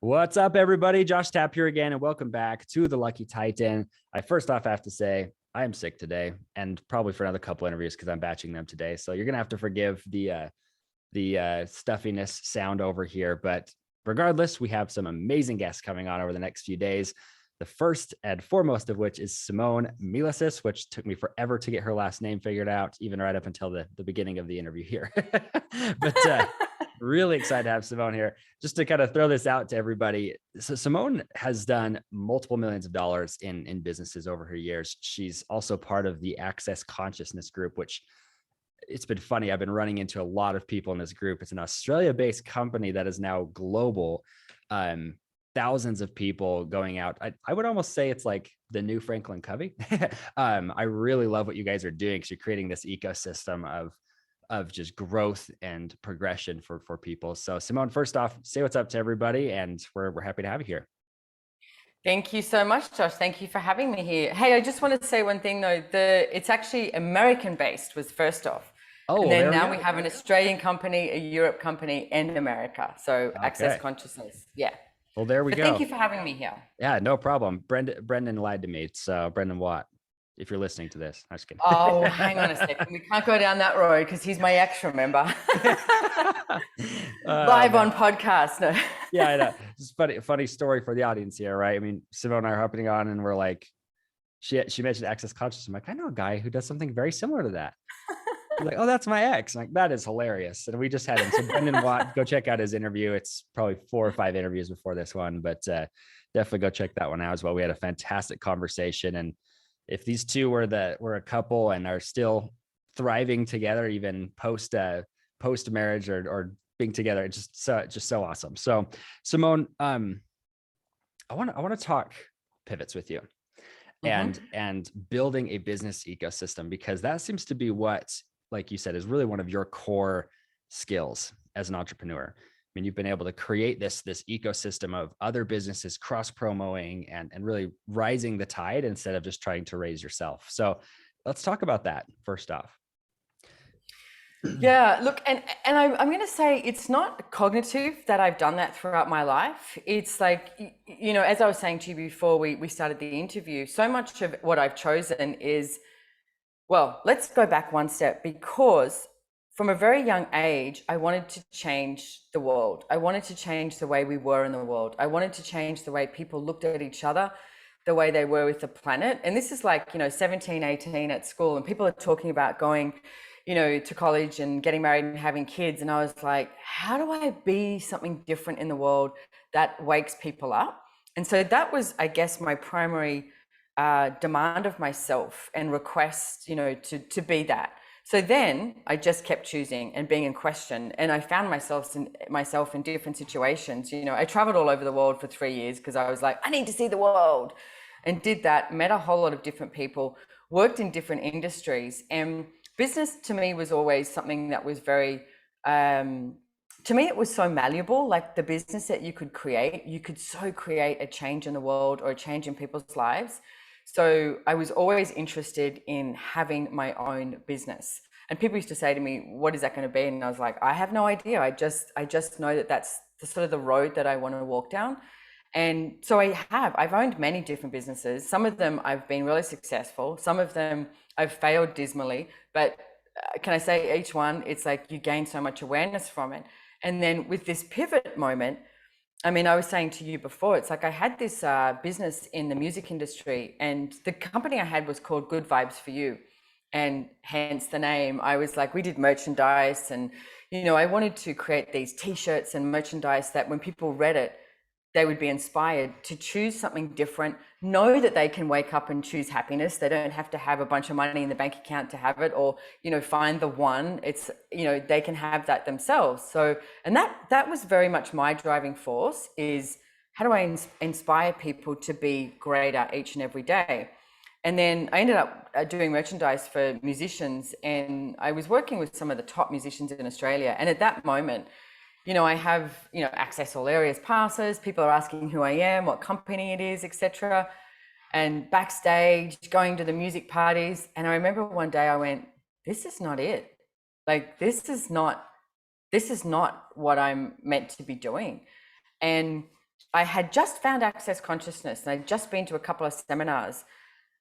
What's up, everybody? Josh Tapp here again, and welcome back to the Lucky Titan. I first off have to say I am sick today, and probably for another couple interviews because I'm batching them today. So you're gonna have to forgive the stuffiness sound over here. But regardless, we have some amazing guests coming on over the next few days. The first and foremost of which is Simone Milasas, which took me forever to get her last name figured out, even right up until the beginning of the interview here. But really excited to have Simone here. Just to kind of throw this out to everybody. So Simone has done multiple millions of dollars in businesses over her years. She's also part of the Access Consciousness group, which it's been funny. I've been running into a lot of people in this group. It's an Australia-based company that is now global. Thousands of people going out. I would almost say it's like the new Franklin Covey. I really love what you guys are doing because you're creating this ecosystem of just growth and progression for people. So Simone, first off, say what's up to everybody, and we're happy to have you here. Thank you so much, Josh. Thank you for having me here. Hey, I just wanted to say one thing though. It's actually American based was first off. Oh, And well, then there now we we have an Australian company, a Europe company, and America. So Access Okay. Consciousness. Yeah. Well, there we But thank go. you for having me here. Yeah, no problem. Brendan lied to me. So Brendan Watt, if you're listening to this, I'm just kidding. Oh, hang on a second. We can't go down that road because he's my ex, remember? Live on podcast. No. Yeah, I know. It's funny story for the audience here, right? I mean, Simone and I are hopping on, and we're like, she mentioned Access Consciousness. I'm like, I know a guy who does something very similar to that. He's like, oh, that's my ex. I'm like, that is hilarious. And we just had him. So Brendan Watt, go check out his interview. It's probably 4 or 5 interviews before this one, but definitely go check that one out as well. We had a fantastic conversation, and if these two were a couple and are still thriving together, even post marriage or being together, it's just so awesome. So Simone, I want to talk pivots with you and building a business ecosystem, because that seems to be what, like you said, is really one of your core skills as an entrepreneur. I mean, you've been able to create this ecosystem of other businesses cross promoting and really rising the tide instead of just trying to raise yourself. So let's talk about that first off. Yeah, look, and I'm going to say it's not cognitive that I've done that throughout my life. It's like, as I was saying to you before we started the interview, so much of what I've chosen is, well, let's go back one step, because from a very young age, I wanted to change the world. I wanted to change the way we were in the world. I wanted to change the way people looked at each other, the way they were with the planet. And this is like, 17, 18 at school, and people are talking about going, to college and getting married and having kids. And I was like, how do I be something different in the world that wakes people up? And so that was, I guess, my primary demand of myself and request, to be that. So then I just kept choosing and being in question, and I found myself in different situations. I traveled all over the world for 3 years because I was like, I need to see the world, and did that, met a whole lot of different people, worked in different industries. And business to me was always something that was very, to me, it was so malleable. Like the business that you could create, you could so create a change in the world or a change in people's lives. So I was always interested in having my own business. And people used to say to me, what is that going to be? And I was like, I have no idea. I just know that that's the sort of the road that I want to walk down. And so I've owned many different businesses. Some of them I've been really successful. Some of them I've failed dismally, but can I say each one, it's like you gain so much awareness from it. And then with this pivot moment, I mean, I was saying to you before, it's like I had this business in the music industry, and the company I had was called Good Vibes for You, and hence the name. I was like, we did merchandise, and I wanted to create these t-shirts and merchandise that when people read it, they would be inspired to choose something different, know that they can wake up and choose happiness. They don't have to have a bunch of money in the bank account to have it, or, find the one. It's, they can have that themselves. So, and that was very much my driving force, is how do I inspire people to be greater each and every day? And then I ended up doing merchandise for musicians, and I was working with some of the top musicians in Australia. And at that moment, I have, access all areas passes. People are asking who I am, what company it is, etc. And backstage, going to the music parties. And I remember one day I went, this is not it. Like, this is not what I'm meant to be doing. And I had just found Access Consciousness and I'd just been to a couple of seminars,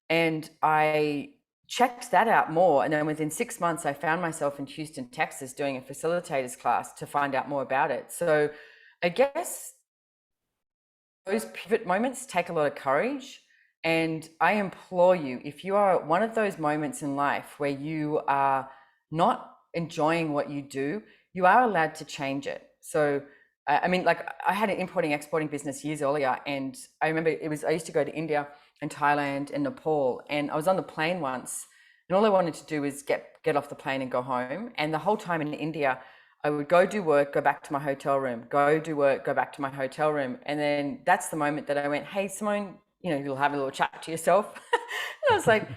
and I checked that out more. And then within 6 months, I found myself in Houston, Texas, doing a facilitators class to find out more about it. So I guess those pivot moments take a lot of courage. And I implore you, if you are at one of those moments in life where you are not enjoying what you do, you are allowed to change it. So, I mean, like I had an importing exporting business years earlier, and I remember I used to go to India and Thailand and Nepal, and I was on the plane once, and all I wanted to do was get off the plane and go home. And the whole time in India, I would go do work, go back to my hotel room, go do work, go back to my hotel room. And then that's the moment that I went, hey, Simone, you'll have a little chat to yourself. And I was like,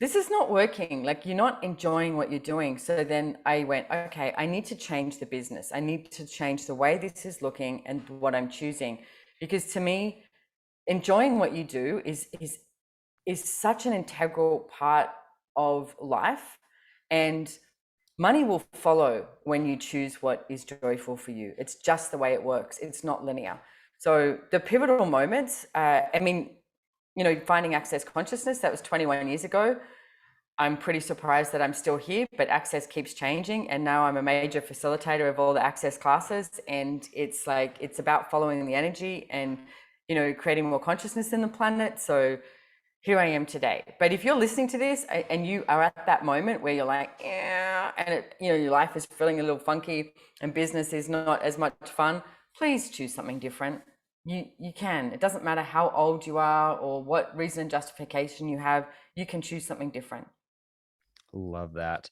this is not working. Like, you're not enjoying what you're doing. So then I went, okay, I need to change the business. I need to change the way this is looking and what I'm choosing. Because to me, enjoying what you do is such an integral part of life. And money will follow when you choose what is joyful for you. It's just the way it works. It's not linear. So the pivotal moments, I mean, finding Access Consciousness, that was 21 years ago. I'm pretty surprised that I'm still here, but Access keeps changing. And now I'm a major facilitator of all the Access classes. And it's like, it's about following the energy and, creating more consciousness in the planet. So here I am today. But if you're listening to this and you are at that moment where you're like, yeah, and your life is feeling a little funky and business is not as much fun, please choose something different. You can. It doesn't matter how old you are or what reason and justification you have. You can choose something different. Love that.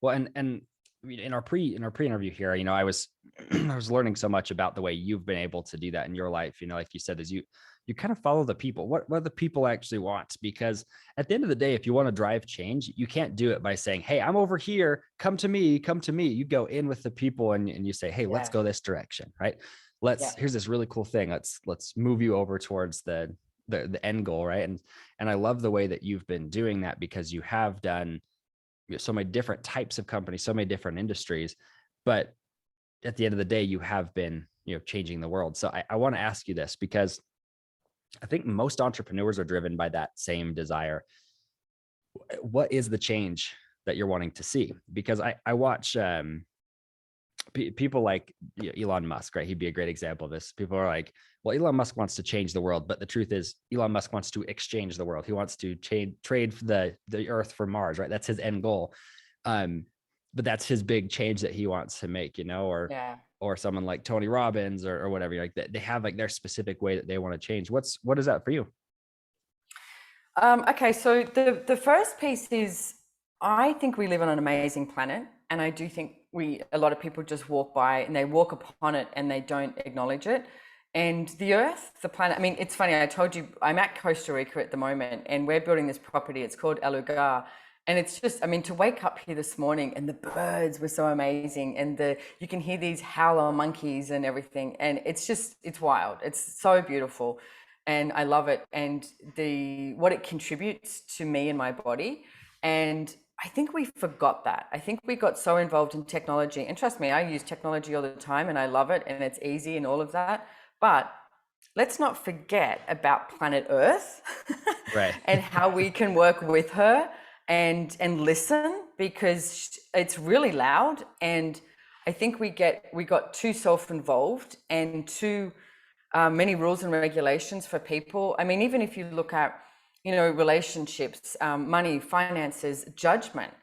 Well, and in our pre-interview here, I was I was learning so much about the way you've been able to do that in your life. Like you said, is you kind of follow the people, what the people actually want. Because at the end of the day, if you want to drive change, you can't do it by saying, hey, I'm over here, come to me. You go in with the people and you say, hey, let's go this direction, right? Here's this really cool thing. Let's move you over towards the end goal, right? And I love the way that you've been doing that, because you have done so many different types of companies, so many different industries, but at the end of the day, you have been, changing the world. So I want to ask you this, because I think most entrepreneurs are driven by that same desire. What is the change that you're wanting to see? Because I watch people like Elon Musk, right? He'd be a great example of this. People are like, well, Elon Musk wants to change the world, but the truth is Elon Musk wants to exchange the world. He wants to trade the earth for Mars, right? That's his end goal. But that's his big change that he wants to make, or someone like Tony Robbins or whatever, like that. They have like their specific way that they want to change. What is that for you? Okay, so the first piece is, I think we live on an amazing planet, and I do think a lot of people just walk by and they walk upon it and they don't acknowledge it. And the earth, the planet, I mean, it's funny, I told you I'm at Costa Rica at the moment and we're building this property. It's called El Lugar. And it's just, I mean, to wake up here this morning and the birds were so amazing, and you can hear these howler monkeys and everything. And it's wild. It's so beautiful. And I love it. And what it contributes to me and my body. And I think we forgot that. I think we got so involved in technology, and trust me, I use technology all the time and I love it and it's easy and all of that. But let's not forget about planet Earth, right? And how we can work with her and listen, because it's really loud. And I think we got too self-involved and too many rules and regulations for people. I mean, even if you look at, relationships, money, finances, judgment.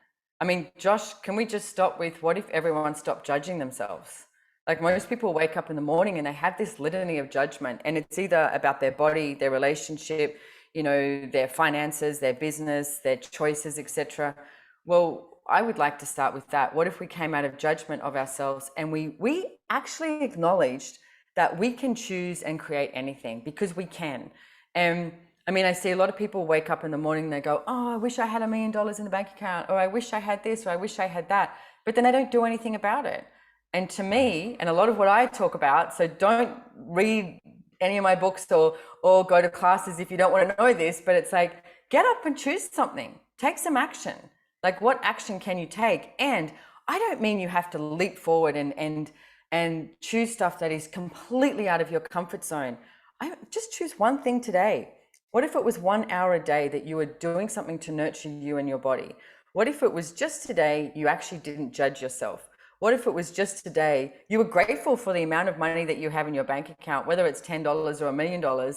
I mean, Josh, can we just stop with, what if everyone stopped judging themselves? Like, most people wake up in the morning and they have this litany of judgment, and it's either about their body, their relationship, their finances, their business, their choices, etc. Well, I would like to start with that. What if we came out of judgment of ourselves and we actually acknowledged that we can choose and create anything, because we can. And I mean, I see a lot of people wake up in the morning and they go, oh, I wish I had $1 million in the bank account, or I wish I had this, or I wish I had that, but then they don't do anything about it. And to me, and a lot of what I talk about, so don't read any of my books or go to classes if you don't want to know this, but it's like, get up and choose something, take some action. Like, what action can you take? And I don't mean you have to leap forward and choose stuff that is completely out of your comfort zone. I just choose one thing today. What if it was 1 hour a day that you were doing something to nurture you and your body? What if it was just today you actually didn't judge yourself? What if it was just today you were grateful for the amount of money that you have in your bank account, whether it's $10 or $1 million,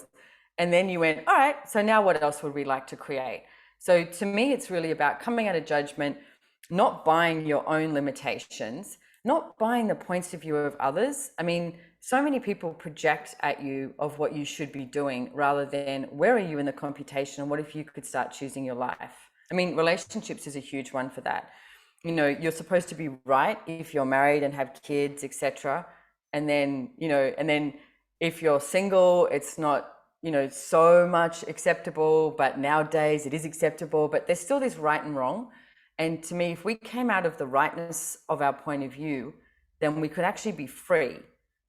and then you went, all right, so now what else would we like to create? So to me, it's really about coming out of judgment, not buying your own limitations, not buying the points of view of others. I mean, so many people project at you of what you should be doing rather than where are you in the computation and what if you could start choosing your life. I mean, relationships is a huge one for that. You know, you're supposed to be right if you're married and have kids, etc. And then, and then if you're single, it's not, so much acceptable, but nowadays it is acceptable, but there's still this right and wrong. And to me, if we came out of the rightness of our point of view, then we could actually be free.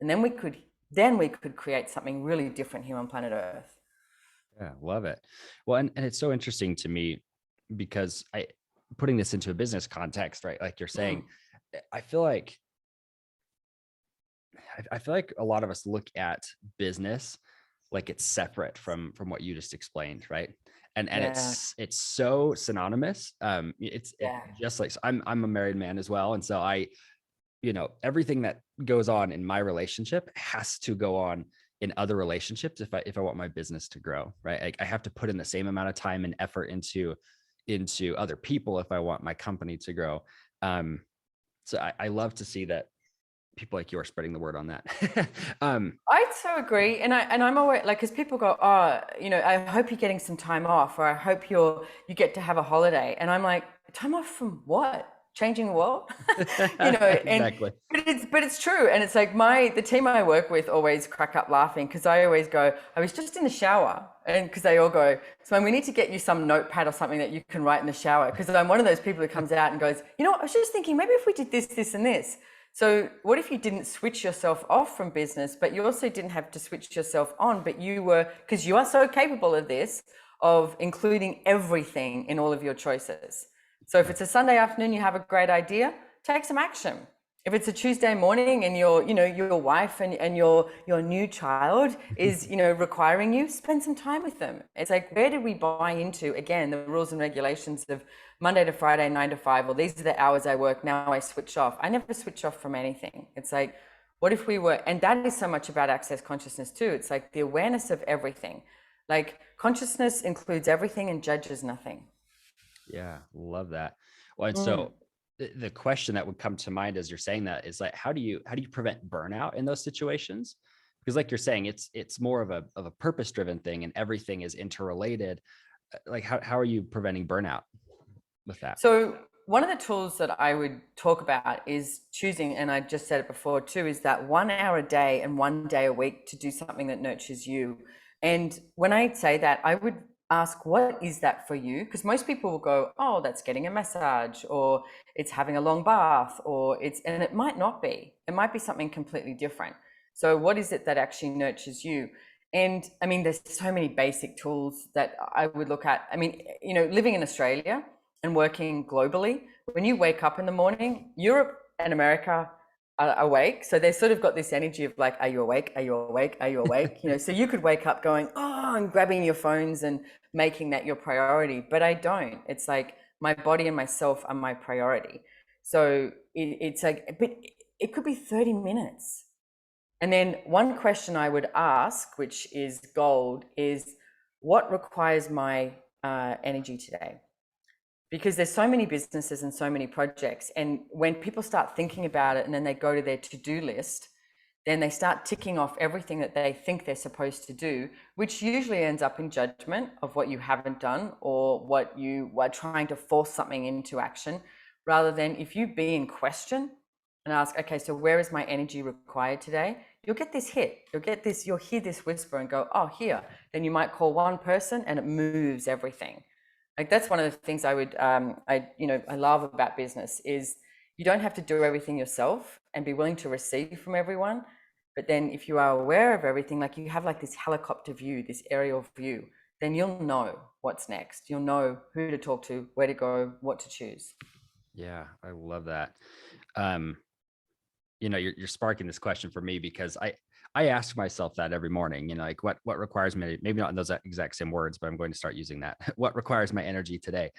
And then we could create something really different here on planet Earth. Yeah, love it. Well, and it's so interesting to me because putting this into a business context, right? Like you're saying, I feel like I feel like a lot of us look at business like it's separate from what you just explained, right? And Yeah. it's so synonymous. It Yeah. just like, so I'm a married man as well, and so everything that goes on in my relationship has to go on in other relationships if I want my business to grow, right? Like I have to put in the same amount of time and effort into other people if I want my company to grow. So I love to see that people like you are spreading the word on that. I so agree, and I'm always like, because people go, oh, I hope you're getting some time off, or I hope you get to have a holiday, and I'm like, time off from what? Changing the world, and Exactly. but it's true, and it's like the team I work with always crack up laughing because I always go, I was just in the shower, and because they all go, so we need to get you some notepad or something that you can write in the shower, because I'm one of those people who comes out and goes, I was just thinking maybe if we did this, this, and this. So what if you didn't switch yourself off from business, but you also didn't have to switch yourself on, but you were, because you are so capable of this, of including everything in all of your choices. So if it's a Sunday afternoon, you have a great idea, take some action. If it's a Tuesday morning and your wife and your new child is, requiring you, spend some time with them. It's like, where did we buy into, again, the rules and regulations of Monday to Friday, 9 to 5, or these are the hours I work, now I switch off. I never switch off from anything. It's like, what if we were, and that is so much about access consciousness too. It's like the awareness of everything. Like consciousness includes everything and judges nothing. Yeah, love that. Well, and Mm. so the question that would come to mind as you're saying that is like, how do you prevent burnout in those situations? Because like you're saying, it's more of a purpose driven thing, and everything is interrelated. Like how are you preventing burnout with that? So one of the tools that I would talk about is choosing, and I just said it before too, is that 1 hour a day and 1 day a week to do something that nurtures you. And when I say that, I would ask, what is that for you? Because most people will go, oh, that's getting a massage, or it's having a long bath, and it might not be. It might be something completely different. So what is it that actually nurtures you? And I mean, there's so many basic tools that I would look at. I mean, living in Australia and working globally, when you wake up in the morning, Europe and America are awake. So they sort of got this energy of like, are you awake? Are you awake? Are you awake? So you could wake up going, oh, and grabbing your phones and making that your priority. But I don't. It's like my body and myself are my priority. So it's like, but it could be 30 minutes. And then one question I would ask, which is gold, is what requires my energy today? Because there's so many businesses and so many projects, and when people start thinking about it and then they go to their to-do list, then they start ticking off everything that they think they're supposed to do, which usually ends up in judgment of what you haven't done or what you are trying to force something into action, rather than if you be in question and ask, okay, so where is my energy required today? You'll get this hit, you'll hear this whisper and go, oh, here. Then you might call one person and it moves everything. Like that's one of the things I love about business is you don't have to do everything yourself and be willing to receive from everyone. But then if you are aware of everything, like you have like this helicopter view, this aerial view, then you'll know what's next. You'll know who to talk to, where to go, what to choose. Yeah, I love that. Um, you're sparking this question for me because I ask myself that every morning, like what requires me, maybe not in those exact same words, but I'm going to start using that. What requires my energy today?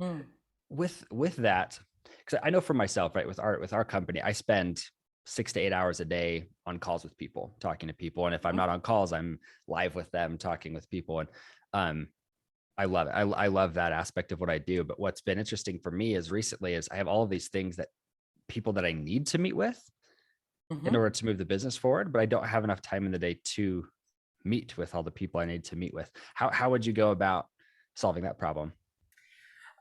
Mm. With that, because I know for myself, right, with our company, I spend 6 to 8 hours a day on calls with people, talking to people. And if I'm not on calls, I'm live with them, talking with people. And um, I love it. I love that aspect of what I do. But what's been interesting for me is recently is I have all of these things that people that I need to meet with in Mm-hmm. order to move the business forward, but I don't have enough time in the day to meet with all the people I need to meet with. How would you go about solving that problem?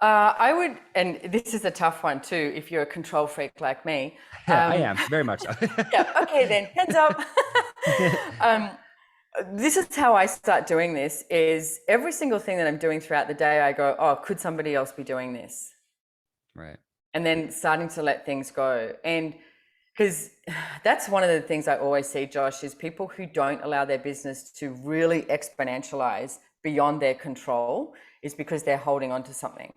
I would, and this is a tough one too, if you're a control freak like me. I Um, am very much so. yeah, okay then, hands up. um, this is how I start doing this is every single thing that I'm doing throughout the day, I go, oh, could somebody else be doing this? Right. And then starting to let things go. And because that's one of the things I always see, Josh, is people who don't allow their business to really exponentialize beyond their control is because they're holding on to something.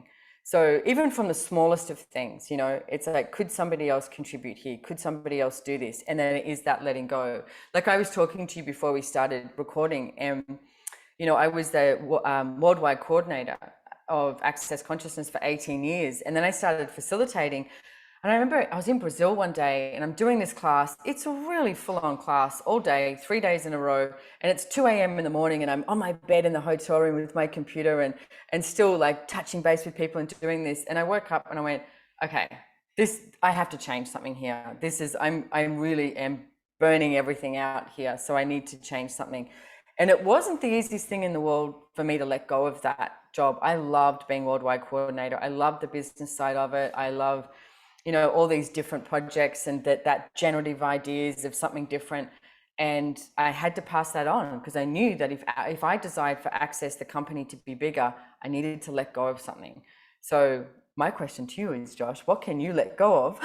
So even from the smallest of things, it's like, could somebody else contribute here? Could somebody else do this? And then it is that letting go. Like I was talking to you before we started recording, and I was the worldwide coordinator of Access Consciousness for 18 years. And then I started facilitating. And I remember I was in Brazil one day and I'm doing this class. It's a really full on class all day, 3 days in a row. And it's 2 a.m. in the morning and I'm on my bed in the hotel room with my computer and still like touching base with people and doing this. And I woke up and I went, okay, I have to change something here. I really am burning everything out here. So I need to change something. And it wasn't the easiest thing in the world for me to let go of that job. I loved being worldwide coordinator. I loved the business side of it. I love, all these different projects and that generative ideas of something different. And I had to pass that on because I knew that if I desired for Access, the company, to be bigger, I needed to let go of something. So my question to you is, Josh, what can you let go of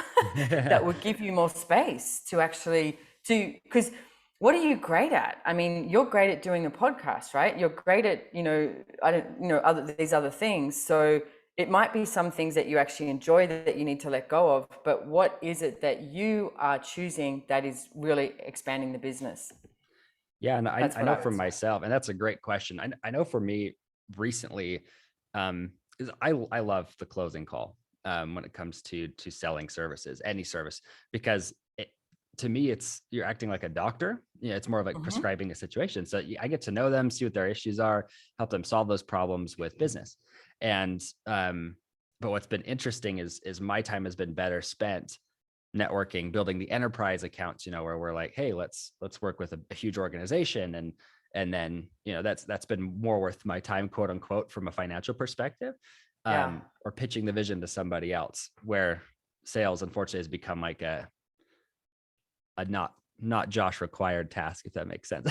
that would give you more space to actually because what are you great at? I mean, you're great at doing a podcast, right? You're great at, these other things. So it might be some things that you actually enjoy that you need to let go of, but what is it that you are choosing that is really expanding the business? Yeah, and That's I what know I for would say. myself, and that's a great question. I know for me recently, is I love the closing call when it comes to selling services, any service, because to me it's you're acting like a doctor. It's more of like Mm-hmm. prescribing a situation. So I get to know them, see what their issues are, help them solve those problems with business. And but what's been interesting is my time has been better spent networking, building the enterprise accounts, where we're like, hey, let's work with a huge organization. And then, that's been more worth my time, quote unquote, from a financial perspective, Yeah. or pitching the vision to somebody else, where sales unfortunately has become like a not Josh required task, if that makes sense.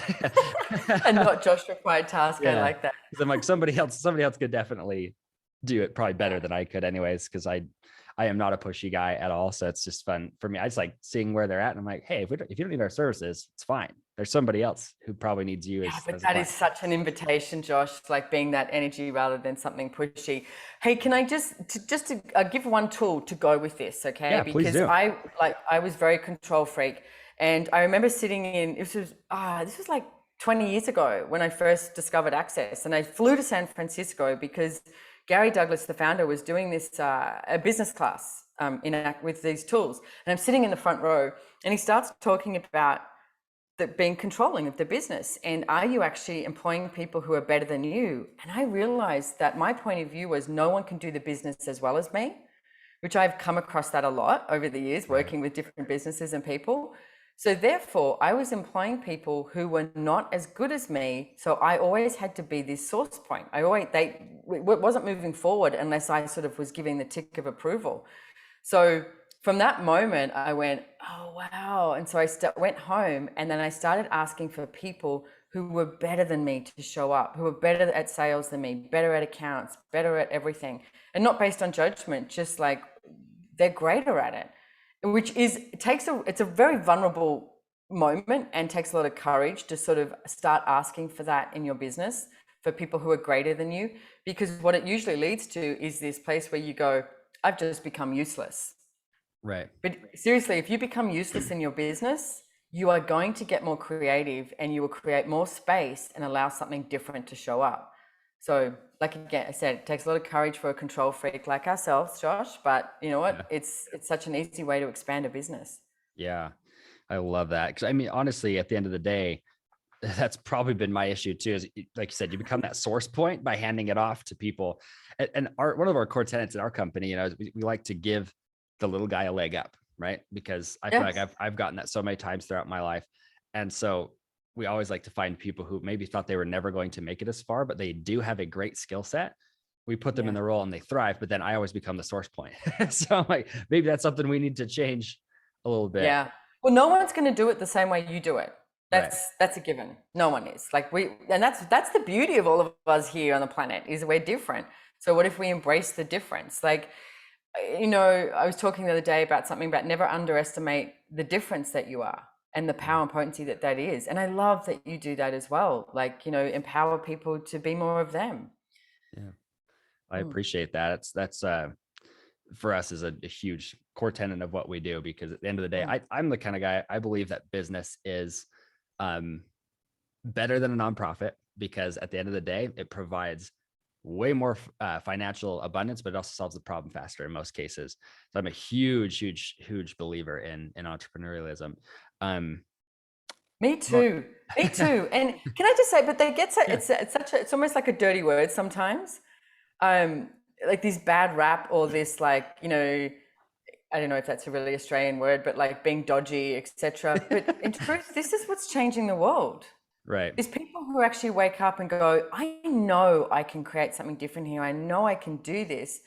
And not Josh required task. I Yeah. like that. Because I'm like, somebody else could definitely do it probably better than I could anyways, because I am not a pushy guy at all. So it's just fun for me. I just like seeing where they're at. And I'm like, hey, if you don't need our services, it's fine. There's somebody else who probably needs you Yeah, but as a that is client. such an invitation, Josh, like being that energy rather than something pushy. Hey, can I just give one tool to go with this, okay? Yeah, please Because do. I was very control freak, and I remember sitting in this was like 20 years ago when I first discovered Access, and I flew to San Francisco because Gary Douglas, the founder, was doing this a business class with these tools, and I'm sitting in the front row, and he starts talking about being controlling of the business, and are you actually employing people who are better than you? And I realized that my point of view was no one can do the business as well as me, which I've come across that a lot over the years Right. working with different businesses and people. So therefore I was employing people who were not as good as me, so I always had to be this source point. It wasn't moving forward unless I sort of was giving the tick of approval. So from that moment, I went, oh, wow. And so I went home, and then I started asking for people who were better than me to show up, who were better at sales than me, better at accounts, better at everything. And not based on judgment, just like they're greater at it, which it's a very vulnerable moment and takes a lot of courage to sort of start asking for that in your business for people who are greater than you, because what it usually leads to is this place where you go, I've just become useless. Right. But seriously, if you become useless in your business, you are going to get more creative and you will create more space and allow something different to show up. So, like again, I said, it takes a lot of courage for a control freak like ourselves, Josh, but you know Yeah. what? It's such an easy way to expand a business. Yeah. I love that. Cause I mean, honestly, at the end of the day, that's probably been my issue too. Is like you said, you become that source point by handing it off to people. And one of our core tenets in our company, is we like to give the little guy a leg up, right? Because I feel like Yes. I've gotten that so many times throughout my life. And so we always like to find people who maybe thought they were never going to make it as far, but they do have a great skill set. We put them in Yeah. the role and they thrive, but then I always become the source point. So I'm like, maybe that's something we need to change a little bit. Yeah. Well, no one's going to do it the same way you do it. Right. That's a given. No one is. Like and that's the beauty of all of us here on the planet is we're different. So what if we embrace the difference? Like, I was talking the other day about something about never underestimate the difference that you are and the power and potency that that is. And I love that you do that as well. Like, empower people to be more of them. Yeah. I Mm, appreciate that. That's for us is a huge core tenet of what we do, because at the end of the day, mm. I'm the kind of guy, I believe that business is um, better than a nonprofit, because at the end of the day, it provides way more financial abundance, but it also solves the problem faster in most cases. So I'm a huge believer in entrepreneurialism. Um, Me but too. Me too. And can I just say, but they get so yeah, it's almost like a dirty word sometimes. Um, like this bad rap or this like, I don't know if that's a really Australian word, but like being dodgy, etc. But in truth, this is what's changing the world. right. Is people who actually wake up and go, I know I can create something different here. I know I can do this.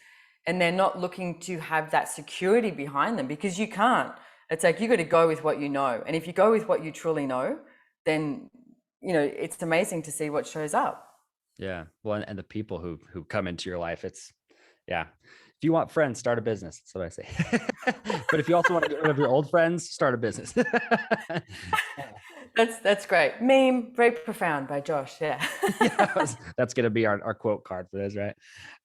And they're not looking to have that security behind them because you can't. It's like you got to go with what you know. And if you go with what you truly know, then, it's amazing to see what shows up. Yeah. Well, and the people who come into your life, yeah. If you want friends, start a business. That's what I say. But if you also want to get rid of your old friends, start a business. That's great. Meme, very profound by Josh. Yeah. Yeah, that's gonna be our quote card for this, right?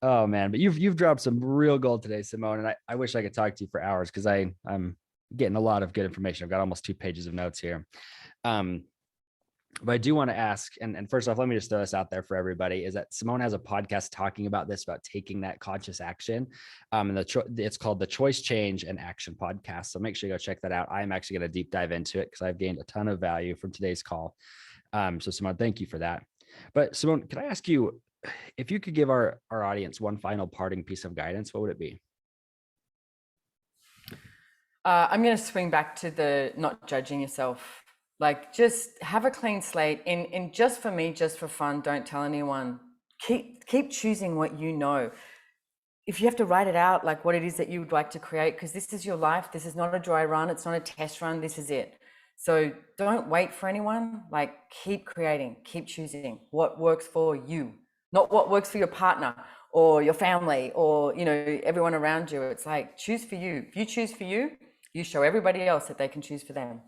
Oh man, but you've dropped some real gold today, Simone, and I wish I could talk to you for hours, because I'm getting a lot of good information. I've got almost 2 pages of notes here. Um, but I do want to ask, and first off, let me just throw this out there for everybody, is that Simone has a podcast talking about this, about taking that conscious action. And it's called the Choice, Change, and Action podcast. So make sure you go check that out. I'm actually going to deep dive into it because I've gained a ton of value from today's call. So Simone, thank you for that. But Simone, can I ask you, if you could give our audience one final parting piece of guidance, what would it be? I'm going to swing back to the not judging yourself. Like, just have a clean slate. In just for me, just for fun. Don't tell anyone. Keep choosing what you know. If you have to write it out, like what it is that you would like to create, because this is your life. This is not a dry run. It's not a test run. This is it. So don't wait for anyone. Like, keep creating. Keep choosing what works for you, not what works for your partner or your family or everyone around you. It's like, choose for you. If you choose for you, you show everybody else that they can choose for them.